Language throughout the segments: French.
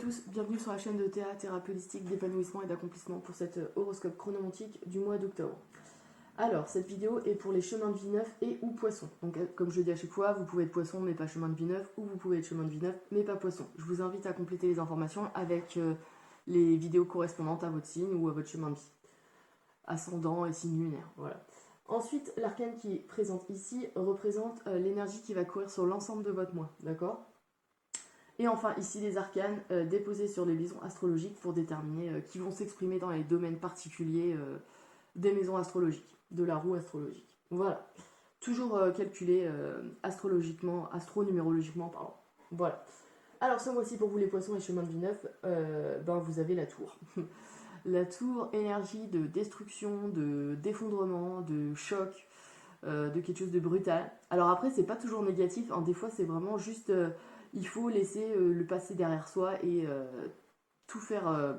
tous, bienvenue sur la chaîne de Théa, thérapie holistique d'épanouissement et d'accomplissement pour cet horoscope chronomantique du mois d'octobre. Alors, cette vidéo est pour les chemins de vie neuf et ou poissons. Donc, comme je dis à chaque fois, vous pouvez être poisson mais pas chemin de vie neuf, ou vous pouvez être chemin de vie neuf mais pas poisson. Je vous invite à compléter les informations avec les vidéos correspondantes à votre signe ou à votre chemin de vie. Ascendant et signe lunaire, voilà. Ensuite, l'arcane qui est présente ici représente l'énergie qui va courir sur l'ensemble de votre mois, d'accord ? Et enfin, ici, les arcanes déposés sur les maisons astrologiques pour déterminer qui vont s'exprimer dans les domaines particuliers des maisons astrologiques, de la roue astrologique. Voilà. Toujours calculé astrologiquement, astronumérologiquement, pardon. Voilà. Alors, ce mois-ci, pour vous les poissons et chemins de vie neuf, vous avez la tour. La tour, énergie de destruction, de d'effondrement, de choc, de quelque chose de brutal. Alors après, c'est pas toujours négatif, hein. Des fois, c'est vraiment juste... il faut laisser le passé derrière soi et tout faire,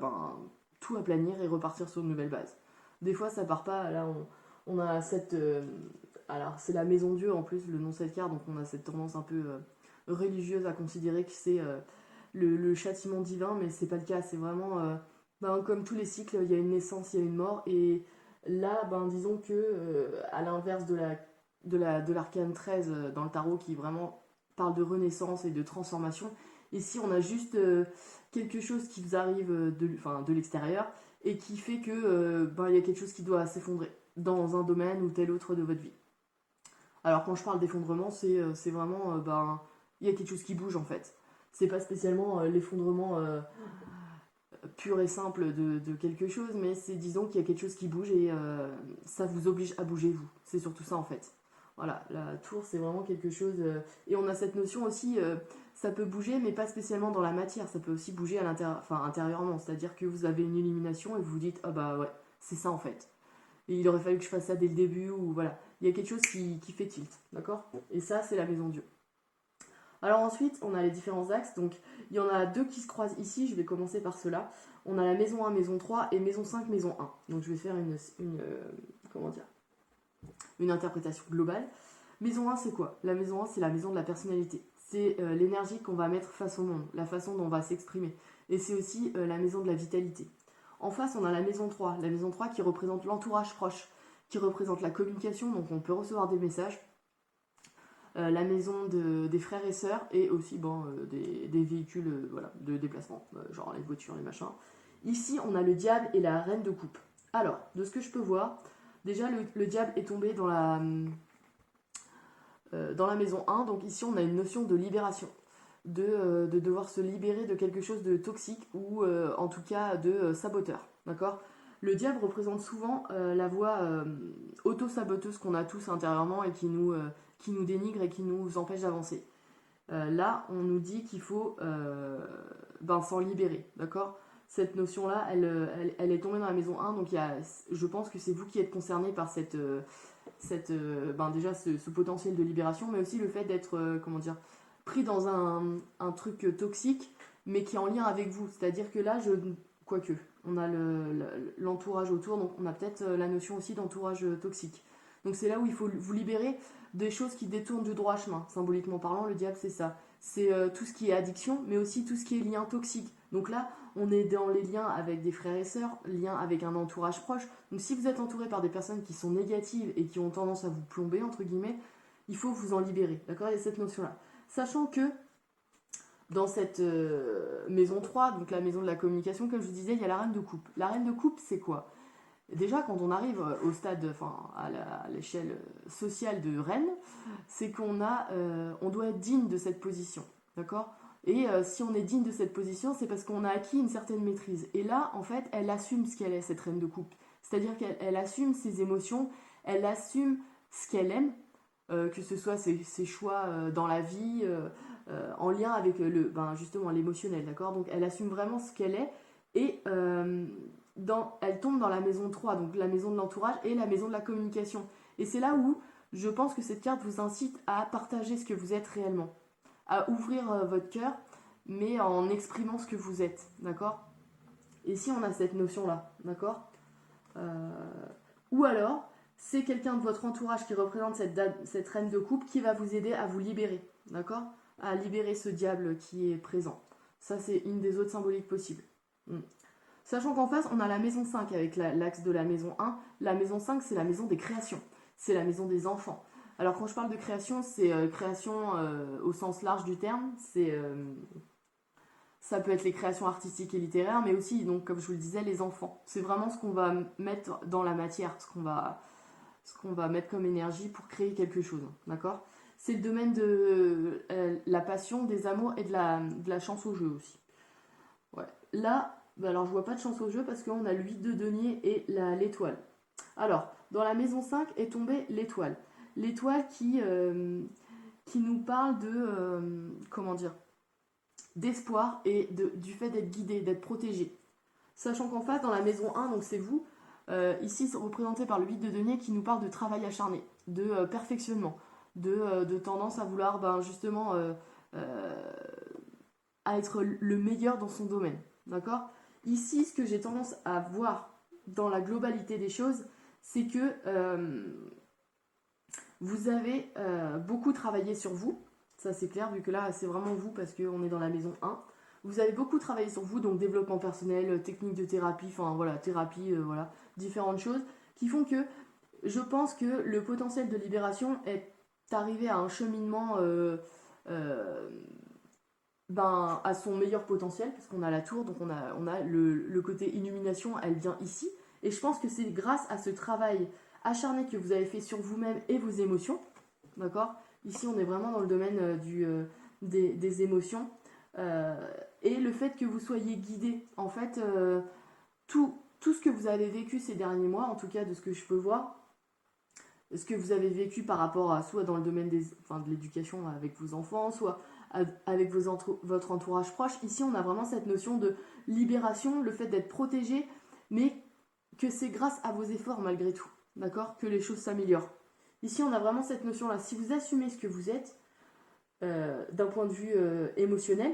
tout aplanir et repartir sur une nouvelle base. Des fois, ça part pas. Là, on a cette. Alors, c'est la maison Dieu en plus, le nom de cette carte, donc on a cette tendance un peu religieuse à considérer que c'est le châtiment divin, mais c'est pas le cas. C'est vraiment. Comme tous les cycles, il y a une naissance, il y a une mort, et là, disons que, à l'inverse de l'arcane 13 dans le tarot, qui vraiment parle de renaissance et de transformation. Ici, on a juste quelque chose qui vous arrive de l'extérieur et qui fait que il y a quelque chose qui doit s'effondrer dans un domaine ou tel autre de votre vie. Alors, quand je parle d'effondrement, c'est vraiment il y a quelque chose qui bouge en fait. C'est pas spécialement l'effondrement pur et simple de quelque chose, mais c'est disons qu'il y a quelque chose qui bouge et ça vous oblige à bouger vous. C'est surtout ça en fait. Voilà, la tour c'est vraiment quelque chose... et on a cette notion aussi, ça peut bouger mais pas spécialement dans la matière, ça peut aussi bouger à intérieurement, c'est-à-dire que vous avez une illumination et vous vous dites « Ah bah ouais, c'est ça en fait. Et il aurait fallu que je fasse ça dès le début » ou voilà. Il y a quelque chose qui fait tilt, d'accord ? Et ça c'est la maison Dieu. Alors ensuite, on a les différents axes, donc il y en a deux qui se croisent ici, je vais commencer par ceux-là. On a la maison 1, maison 3 et maison 5, maison 1. Donc je vais faire une interprétation globale. Maison 1, c'est quoi ? La maison 1, c'est la maison de la personnalité. C'est l'énergie qu'on va mettre face au monde, la façon dont on va s'exprimer. Et c'est aussi la maison de la vitalité. En face, on a la maison 3. La maison 3 qui représente l'entourage proche, qui représente la communication, donc on peut recevoir des messages. La maison des frères et sœurs et aussi des véhicules de déplacement, genre les voitures, les machins. Ici, on a le diable et la reine de coupe. Alors, de ce que je peux voir, déjà le diable est tombé dans la maison 1, donc ici on a une notion de libération, de devoir se libérer de quelque chose de toxique ou en tout cas de saboteur, d'accord ? Le diable représente souvent la voix auto-saboteuse qu'on a tous intérieurement et qui nous dénigre et qui nous empêche d'avancer. Là, on nous dit qu'il faut s'en libérer, d'accord ? Cette notion-là, elle est tombée dans la maison 1, donc je pense que c'est vous qui êtes concerné par déjà ce potentiel de libération, mais aussi le fait d'être, pris dans un truc toxique, mais qui est en lien avec vous. C'est-à-dire que là, quoique, on a l'entourage autour, donc on a peut-être la notion aussi d'entourage toxique. Donc c'est là où il faut vous libérer des choses qui détournent du droit chemin. Symboliquement parlant, le diable, c'est ça. C'est tout ce qui est addiction, mais aussi tout ce qui est lien toxique. Donc là, on est dans les liens avec des frères et sœurs, liens avec un entourage proche. Donc si vous êtes entouré par des personnes qui sont négatives et qui ont tendance à vous plomber, entre guillemets, il faut vous en libérer. D'accord ? Il y a cette notion-là. Sachant que dans cette maison 3, donc la maison de la communication, comme je vous disais, il y a la reine de coupe. La reine de coupe, c'est quoi ? Déjà, quand on arrive au stade, à l'échelle sociale de reine, c'est qu'on doit être digne de cette position, d'accord ? Et si on est digne de cette position, c'est parce qu'on a acquis une certaine maîtrise. Et là, en fait, elle assume ce qu'elle est, cette reine de coupe. C'est-à-dire qu'elle assume ses émotions, elle assume ce qu'elle aime, que ce soit ses choix dans la vie, en lien avec justement l'émotionnel, d'accord ? Donc elle assume vraiment ce qu'elle est, et elle tombe dans la maison 3, donc la maison de l'entourage et la maison de la communication. Et c'est là où je pense que cette carte vous incite à partager ce que vous êtes réellement, à ouvrir votre cœur, mais en exprimant ce que vous êtes, d'accord ? Et si on a cette notion-là, d'accord ? Ou alors, c'est quelqu'un de votre entourage qui représente cette reine de coupe qui va vous aider à vous libérer, d'accord ? À libérer ce diable qui est présent. Ça, c'est une des autres symboliques possibles. Sachant qu'en face, on a la maison 5 avec l'axe de la maison 1. La maison 5, c'est la maison des créations. C'est la maison des enfants. Alors, quand je parle de création, c'est création au sens large du terme. Ça peut être les créations artistiques et littéraires, mais aussi, donc, comme je vous le disais, les enfants. C'est vraiment ce qu'on va mettre dans la matière, ce qu'on va mettre comme énergie pour créer quelque chose. D'accord ? C'est le domaine de la passion, des amours et de la chance au jeu aussi. Ouais. Là, alors je vois pas de chance au jeu parce qu'on a le 8 de denier et l'étoile. Alors, dans la maison 5 est tombée l'étoile. L'étoile qui nous parle de, comment dire, d'espoir et du fait d'être guidé, d'être protégé. Sachant qu'en face, dans la maison 1, donc c'est vous, ici c'est représenté par le 8 de denier qui nous parle de travail acharné, de perfectionnement, de tendance à vouloir justement à être le meilleur dans son domaine. D'accord ? Ici, ce que j'ai tendance à voir dans la globalité des choses, c'est que vous avez beaucoup travaillé sur vous. Ça, c'est clair, vu que là, c'est vraiment vous parce qu'on est dans la maison 1. Vous avez beaucoup travaillé sur vous, donc développement personnel, technique de thérapie, enfin voilà, thérapie, voilà, différentes choses qui font que je pense que le potentiel de libération est arrivé à un cheminement à son meilleur potentiel, parce qu'on a la tour, donc on a le côté illumination, elle vient ici. Et je pense que c'est grâce à ce travail acharné que vous avez fait sur vous-même et vos émotions, d'accord ? Ici, on est vraiment dans le domaine des émotions. Et le fait que vous soyez guidé, en fait, tout ce que vous avez vécu ces derniers mois, en tout cas de ce que je peux voir, ce que vous avez vécu par rapport à soit dans le domaine de l'éducation avec vos enfants, soit avec votre entourage proche. Ici, on a vraiment cette notion de libération, le fait d'être protégé, mais que c'est grâce à vos efforts malgré tout, d'accord, que les choses s'améliorent. Ici, on a vraiment cette notion-là. Si vous assumez ce que vous êtes, d'un point de vue émotionnel,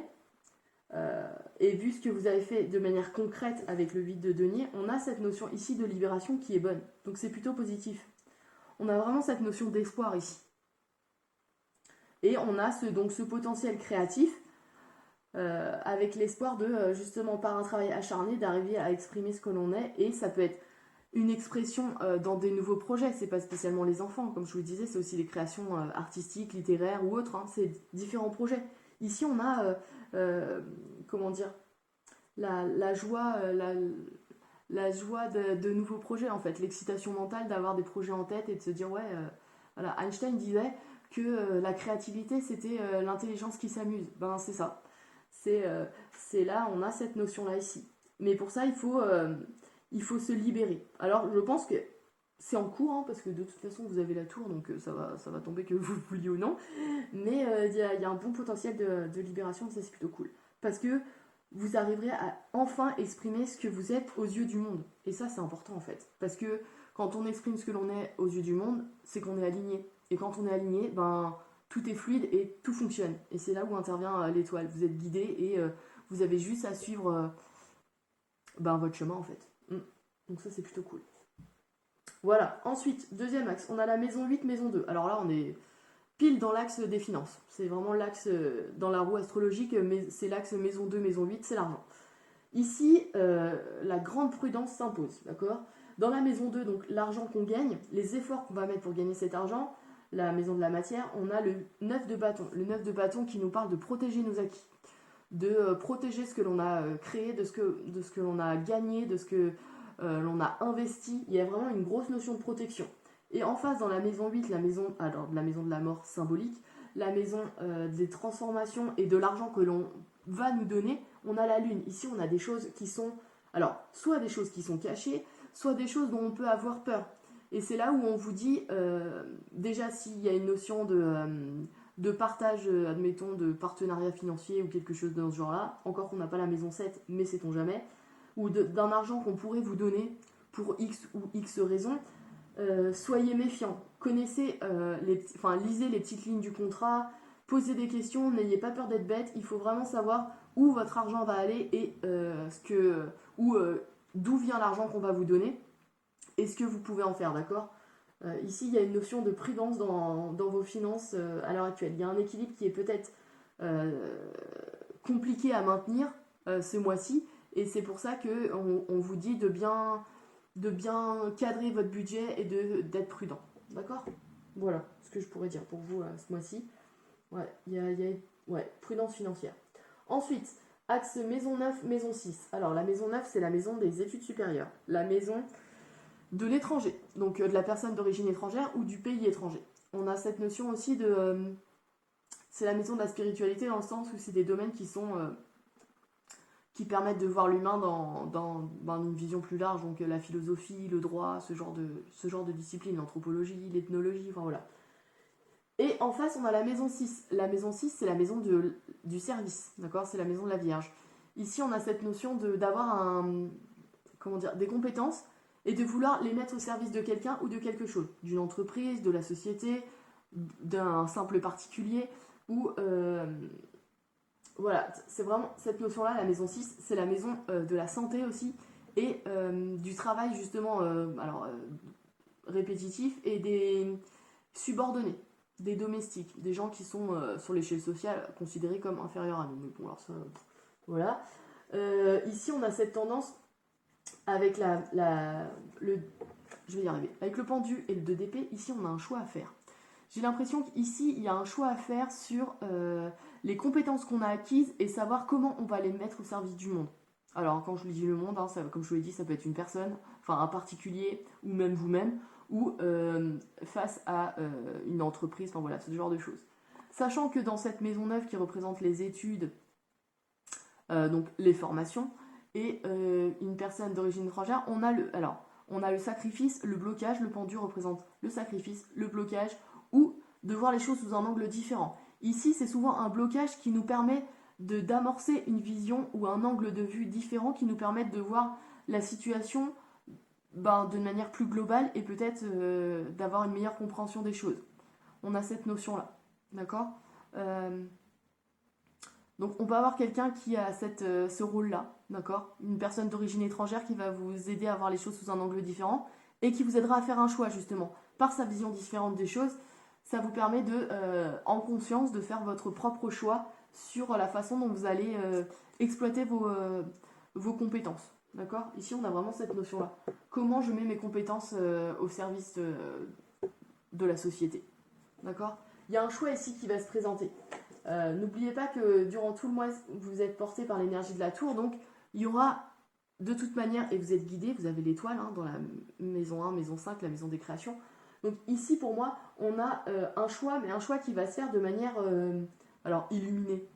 et vu ce que vous avez fait de manière concrète avec le 8 de denier, on a cette notion ici de libération qui est bonne. Donc c'est plutôt positif. On a vraiment cette notion d'espoir ici. Et on a ce potentiel créatif avec l'espoir de, justement, par un travail acharné, d'arriver à exprimer ce que l'on est. Et ça peut être une expression dans des nouveaux projets. C'est pas spécialement les enfants, comme je vous le disais, c'est aussi les créations artistiques, littéraires ou autres. Hein, c'est différents projets. Ici, on a, comment dire, la joie... la joie de nouveaux projets, en fait, l'excitation mentale d'avoir des projets en tête et de se dire ouais, voilà, Einstein disait que la créativité c'était l'intelligence qui s'amuse. Ben c'est ça, c'est là, on a cette notion là ici. Mais pour ça il faut se libérer. Alors je pense que c'est en cours, hein, parce que de toute façon vous avez la tour, donc ça va tomber que vous vouliez ou non. Mais il y a un bon potentiel de libération, ça c'est plutôt cool. Parce que vous arriverez à enfin exprimer ce que vous êtes aux yeux du monde. Et ça, c'est important en fait. Parce que quand on exprime ce que l'on est aux yeux du monde, c'est qu'on est aligné. Et quand on est aligné, tout est fluide et tout fonctionne. Et c'est là où intervient l'étoile. Vous êtes guidé et vous avez juste à suivre votre chemin en fait. Donc ça, c'est plutôt cool. Voilà. Ensuite, deuxième axe, on a la maison 8, maison 2. Alors là, on est pile dans l'axe des finances. C'est vraiment l'axe dans la roue astrologique, mais c'est l'axe maison 2, maison 8, c'est l'argent. Ici, la grande prudence s'impose, d'accord ? Dans la maison 2, donc l'argent qu'on gagne, les efforts qu'on va mettre pour gagner cet argent, la maison de la matière, on a le 9 de bâton. Le 9 de bâton qui nous parle de protéger nos acquis, de protéger ce que l'on a créé, de ce que l'on a gagné, de ce que l'on a investi. Il y a vraiment une grosse notion de protection. Et en face, dans la maison 8, la maison de la mort symbolique, la maison des transformations et de l'argent que l'on va nous donner, on a la lune. Ici, on a des choses qui sont, alors, soit des choses qui sont cachées, soit des choses dont on peut avoir peur. Et c'est là où on vous dit, déjà s'il y a une notion de partage, admettons, de partenariat financier ou quelque chose dans ce genre-là, encore qu'on n'a pas la maison 7, mais sait-on jamais, ou d'un argent qu'on pourrait vous donner pour X ou X raisons, soyez méfiants, connaissez, lisez les petites lignes du contrat, posez des questions, n'ayez pas peur d'être bête, il faut vraiment savoir où votre argent va aller et d'où vient l'argent qu'on va vous donner et ce que vous pouvez en faire, d'accord ? Ici, il y a une notion de prudence dans vos finances à l'heure actuelle. Il y a un équilibre qui est peut-être compliqué à maintenir ce mois-ci. Et c'est pour ça qu'on vous dit de bien cadrer votre budget et d'être prudent. D'accord? Voilà ce que je pourrais dire pour vous ce mois-ci. Ouais, ouais, prudence financière. Ensuite, axe maison 9, maison 6. Alors la maison 9, c'est la maison des études supérieures. La maison de l'étranger, donc de la personne d'origine étrangère ou du pays étranger. On a cette notion aussi de... c'est la maison de la spiritualité dans le sens où c'est des domaines qui permettent de voir l'humain dans une vision plus large, donc la philosophie, le droit, ce genre de discipline, l'anthropologie, l'ethnologie, enfin voilà. Et en face, on a la maison 6. La maison 6, c'est la maison du service, d'accord? C'est la maison de la Vierge. Ici, on a cette notion d'avoir des compétences et de vouloir les mettre au service de quelqu'un ou de quelque chose, d'une entreprise, de la société, d'un simple particulier, ou... voilà, c'est vraiment cette notion-là, la maison 6, c'est la maison de la santé aussi, et du travail justement répétitif, et des subordonnés, des domestiques, des gens qui sont sur l'échelle sociale considérés comme inférieurs à nous. Mais bon, alors ça, voilà. Ici, on a cette tendance avec je vais y arriver. Avec le pendu et le 2DP, ici, on a un choix à faire. J'ai l'impression qu'ici, il y a un choix à faire sur les compétences qu'on a acquises et savoir comment on va les mettre au service du monde. Alors, quand je dis le monde, comme je vous l'ai dit, ça peut être une personne, enfin un particulier, ou même vous-même, ou face à une entreprise, enfin voilà, ce genre de choses. Sachant que dans cette maison neuve qui représente les études, donc les formations, et une personne d'origine étrangère, on a le sacrifice, le blocage, le pendu représente le sacrifice, le blocage, ou de voir les choses sous un angle différent. Ici, c'est souvent un blocage qui nous permet d'amorcer une vision ou un angle de vue différent qui nous permettent de voir la situation de manière plus globale et peut-être d'avoir une meilleure compréhension des choses. On a cette notion-là, d'accord? Donc on peut avoir quelqu'un qui a ce rôle-là, d'accord? Une personne d'origine étrangère qui va vous aider à voir les choses sous un angle différent et qui vous aidera à faire un choix justement. Par sa vision différente des choses, ça vous permet en conscience, de faire votre propre choix sur la façon dont vous allez exploiter vos compétences. D'accord? Ici, on a vraiment cette notion-là. Comment je mets mes compétences au service de la société. D'accord? Il y a un choix ici qui va se présenter. N'oubliez pas que durant tout le mois, vous êtes porté par l'énergie de la tour, donc il y aura de toute manière, et vous êtes guidé, vous avez l'étoile dans la maison 1, maison 5, la maison des créations. Donc ici, pour moi, on a un choix, mais un choix qui va se faire de manière illuminée.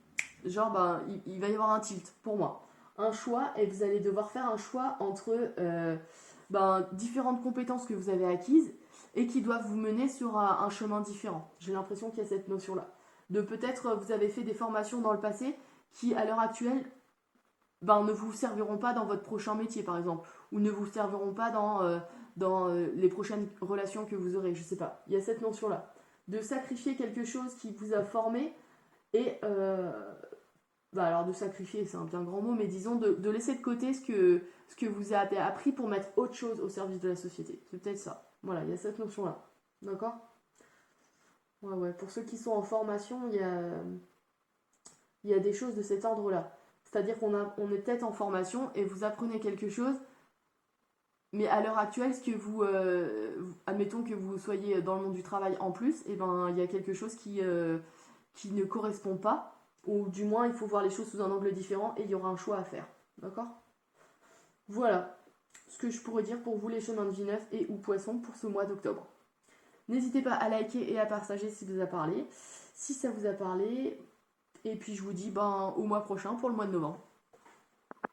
Genre, il va y avoir un tilt, pour moi. Un choix, et vous allez devoir faire un choix entre différentes compétences que vous avez acquises et qui doivent vous mener sur un chemin différent. J'ai l'impression qu'il y a cette notion-là. De peut-être, vous avez fait des formations dans le passé qui, à l'heure actuelle, ne vous serviront pas dans votre prochain métier, par exemple, ou ne vous serviront pas dans les prochaines relations que vous aurez, je sais pas. Il y a cette notion-là. De sacrifier quelque chose qui vous a formé et... alors de sacrifier, c'est un bien grand mot, mais disons de laisser de côté ce que vous avez appris pour mettre autre chose au service de la société. C'est peut-être ça. Voilà, il y a cette notion-là. D'accord ? Ouais. Pour ceux qui sont en formation, il y a des choses de cet ordre-là. C'est-à-dire qu'on est peut-être en formation et vous apprenez quelque chose, mais à l'heure actuelle, admettons que vous soyez dans le monde du travail en plus, il y a quelque chose qui ne correspond pas, ou du moins il faut voir les choses sous un angle différent et il y aura un choix à faire. D'accord ? Voilà ce que je pourrais dire pour vous les chemins de vie neuf et ou poissons pour ce mois d'octobre. N'hésitez pas à liker et à partager si ça vous a parlé. Et puis je vous dis au mois prochain pour le mois de novembre.